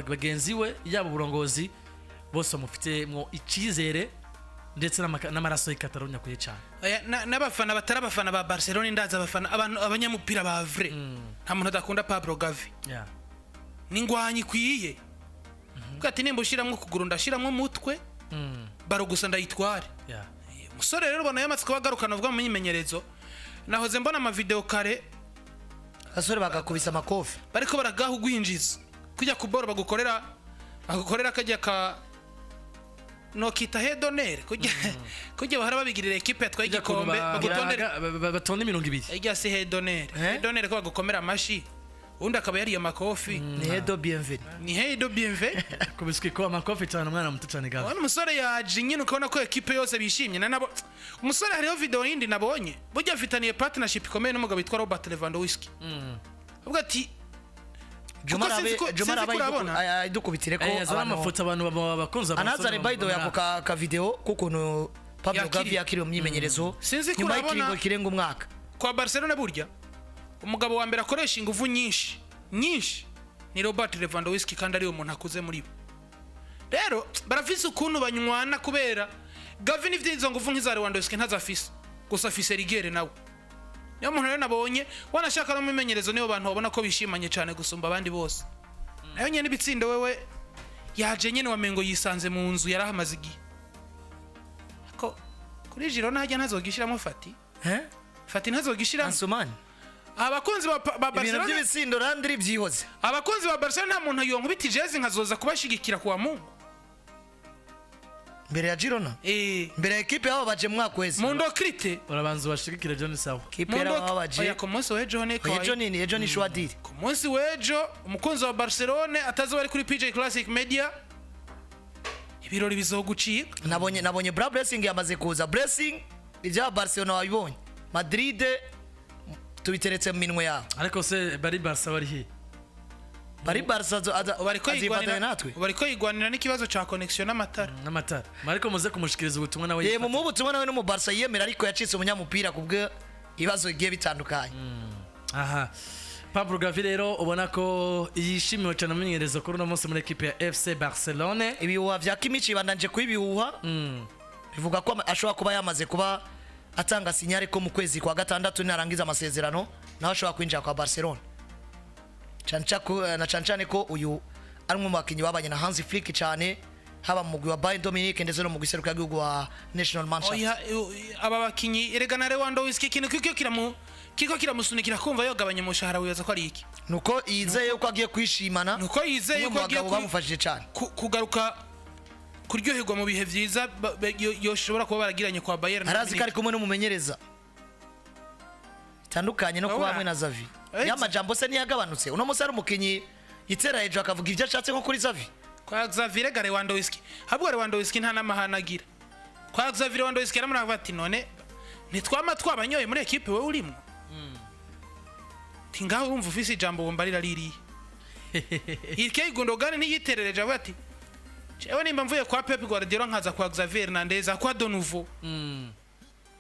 bagenzi we yabo burongozi bose mufitemo icizere ndetse n'amaraso y'Ikatarunya kuye cyane n'abafana batarabafana ba Barcelona ndaza abafana abanyamupira ba vrai nta muntu adakunda Pablo Gavi ningwanyi kwiye kati nimba ushiramwe kuguru ndashiramwe mutwe baro gusa ndayitware musore rero bana yamatsiko bagarukana vuga mu myimenyerezo nahoze mbona ama video kare asore bagakubisa amakofi bariko baragaho guhinjiza kujya kubora bagukorera kajya ka no kita hedonere kujya bahara babigirira equipe yatwaye igikombe bagutondera batonde 200 ijya si hedonere ko bagukomera amashi undi akaba yari amakofi ni hedo bienvenue kubiswe ko amakofi cyane umwana muto cyane Gavi wana musore yaje nyine ukabona ko equipe yose bishimye nabo umusore hariho video yindi nabonye burya afitaniye partnership ikomeye n'umugabo witwa Robert Lewandowski ubwo ati Jumara idukubitire ko azana amafoto abantu bakonza anazare baido yako ka video kuko Pablo Gavi yakiri mu myimenyerezo nyuma y'ikiringo kirenga umwaka kwa Barcelona burya umugabo wa mbere akoresha ingufu nyinshi ni Robert Lewandowski kandi ari umuntu akuze muri bo rero barafise ukuntu banywana kubera Gavi nivyo izo ngufu nk'iza Lewandowski ntazafise gusa afise rigere nawe niyo muntu rero nabonye wanashaka no mumenyerezo niyo bantu babona ko bishimanye cyane gusumba abandi bose nayo nyene ibitsindo wewe yaje nyene wamengo yisanze mu nzu yarahamaze igihe ko kuri Girona hajya ntazogishiramo fati ntazogishiramo Ansumani abakunzi ba Barcelona ibintu by'ibisindo randiri byihoze abakunzi ba Barcelona nta muntu yonka biti jezi nkazoza kubashigikira kwa Mungu mbere ya Girona mbere ya equipe yabo baje mwaka wese Mundo Krite urabanza bashigikira John Sawa equipe yabo baje oya komunsi wejo ne kwa ejo ni shwadiri komunsi wejo umukunzi wa Barcelona atazoba ari kuri PJ Classic Media ibirori bizogucika nabonye bra blessing yamaze kuza blessing ibya Barcelona wabibonye Madrid tubiteretse mu minwe yabo ariko se bari Barca bari he bari Barca bariko yigwanira n'ikibazo ca connection n'amatara mariko muze kumushikiriza ubutumwa nawe mu butumwa nawe no mu Barca yemera ariko yacitse umunyamupira kubwe ibibazo bigiye bitandukanye aha Pablo Gavi rero ubona ko yishimiwe cyane amenyerezo kuri no munsi muri equipe ya FC Barcelone ibihuha vya Kimichi bandanje kubihuha bivuga ko ashobora kuba yamaze kuba atanga sinyare ko mu kwezi kwa gatandatu narangiza amasezerano naho ashobora kwinjira kwa Barcelona cyane ko uyu ari mu makinyi babanye na Hansi Flick cyane haba mu mugwi wa Bayern Dominique ndetse no mu giseruka gihugu wa National Manchester aba bakinyi erega na Lewandowski kintu kiko kiramusunikira kumva yogabanya umushahara wibaza ko ari iki nuko yizeye ko agiye kwishimana nuko yizeye ko agiye bamufashije cyane kugaruka kuryoherwa mu bihe vyiza yoshobora kuba baragiranye kwa Bayern arazi kari kumwe no mumenyereza tandukanye no kuba hamwe na Xavi yamajambo se niyagabanutse uno musari umukinyi yitera ejo akavuga ivyo ashatse nko kuri Xavi kwa Xavi rega Lewandowski habwo Lewandowski nta namahanagira kwa Xavi Lewandowski aramuravuga ati none nitwama twabanyoye muri equipe we urimo tingaho urumva ufise ijambo wombarira riri Ilkay Gundogan niyiterereje avuga ati jewe nimba mvuye kwa Pep Guardiola nkaza kwa Xavi Hernandez kwa De Nouveau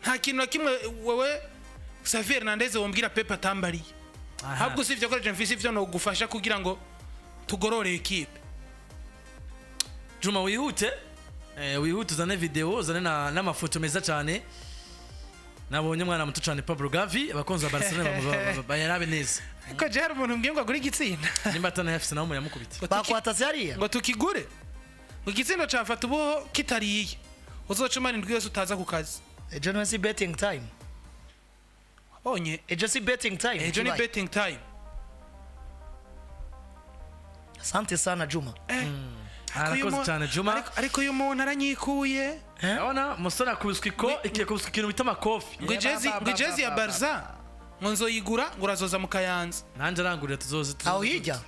nta kintu kimwe wewe Xavi Hernandez wombwira Pep atambari habwo sivyo ko je mfise ivyo no gufasha kugira ngo tugorore equipe Juma wihute uzane video uzane n'amafoto meza cyane nabonye mwana muto cyane Pablo Gavi abakonzi ba Barcelona bayarabe neza ko je hari umuntu mbwingwa kuri gitsinda nimba atana yafise nawo muyamukubita bakwataze hariya ngo tukigure ngo gitsindo cafata ubo kitariye uzocuma indwi yose utaza ku kazi ejo no si betting time onye ejo si betting time ejo ni betting time asante sana Juma arakoze cyane Juma ariko uyu muntu aranyikuye abona musore akubiswe ko ikiye kubiswe ikintu bita makofi ngo jezi ya Barca ngo nzoyigura ngo urazoza mu Kayanza nanje arangurira tuzoze aho hijya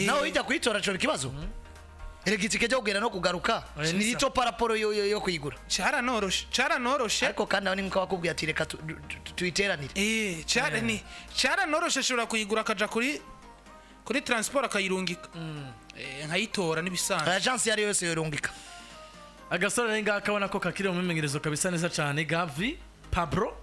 naho hijya kuyitora cyo kibazo eregiti keje kugera no kugaruka ni ito paraporo yo kuyigura caranoroshe ariko kandi abani mukaba kubwiye ati reka tuyiteranire caranoroshe ashobora kuyigura akaja kuri transport akayirungika nkayitora nibisanzwe agence yari yose yorungika agasore renga akabona ko kakiri mu mimenyerezo kabisa neza cyane Gavi Pablo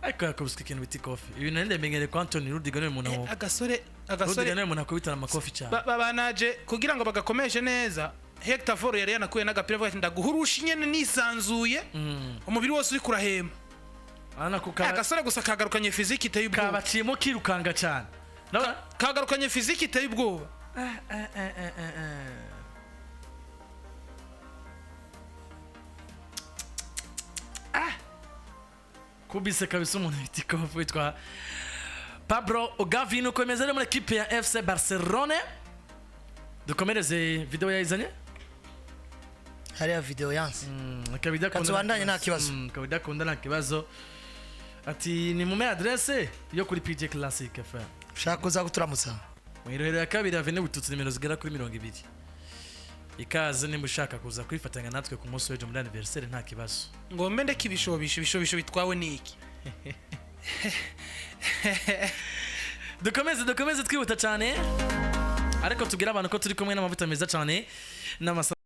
ariko yakubiswe ikintu bita ikofi ibi nari ndemenyere kwa Anthony Rudiger niwe muntu agasore Rudiger niwe muntu akubitana amakofi cyane babanaje kugira ngo bagakomeshe neza Hector Foro yari yanakuye n'agapira avuga ati ndaguhurusha nyene nisanzuye umubiri wose uri kurahema agasore gusa kagarukanye fiziki iteye ubwoba kabaciyemo kirukanga cyane kagarukanye fiziki iteye ubwoba kubise kabisa umuntu bita ikofi witwa Pablo Gavi nuko imeze muri equipe ya FC Barcelona dukomereze video yayizanye hariya video yanse kabidakunda nta kibazo kabidakunda nta kibazo ati ni mu adresse yo kuri PJ Classic FM ushaka kuza guturamutsa mw'irohero ya kabiri avene bututse nimero zigera kuri 20 ikaze nimba ushaka kuza kwifatanya natwe ku munsi w'ejo muri anniversaire nta kibazo ngo mbe ndeke ibishobisho bitwawe niki dukomeze twihuta cyane ariko tugira abantu ko turi kumwe n'amavuta meza cyane n'amasa